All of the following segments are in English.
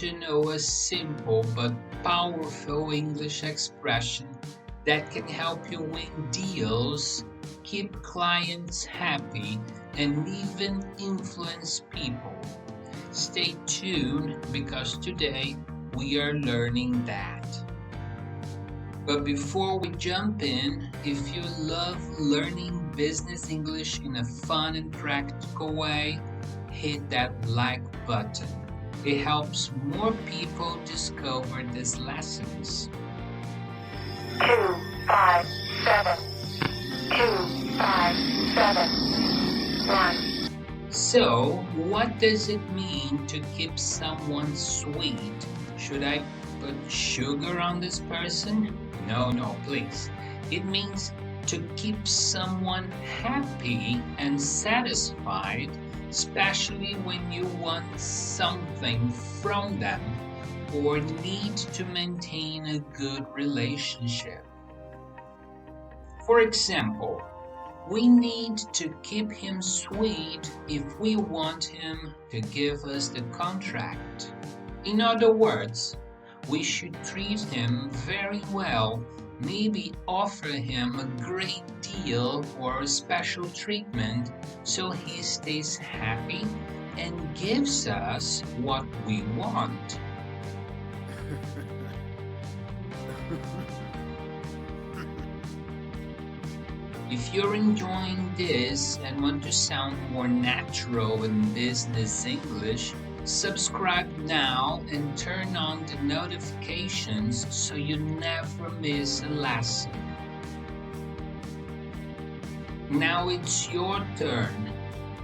to know a simple but powerful English expression that can help you win deals, keep clients happy, and even influence people. Stay tuned because today we are learning that. But before we jump in, if you love learning business English in a fun and practical way, hit that like button. It helps more people discover these lessons. 257 257 1. So, what does it mean to keep someone sweet? Should I put sugar on this person? No, please. It means to keep someone happy and satisfied, especially when you want something from them or need to maintain a good relationship. For example, we need to keep him sweet if we want him to give us the contract. In other words, we should treat him very well, maybe offer him a great deal or a special treatment so he stays happy and gives us what we want. If you're enjoying this and want to sound more natural in business English, subscribe now and turn on the notifications so you never miss a lesson. Now it's your turn.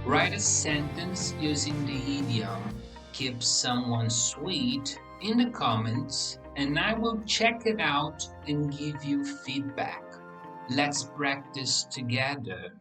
Write a sentence using the idiom "keep someone sweet" in the comments, and I will check it out and give you feedback. Let's practice together.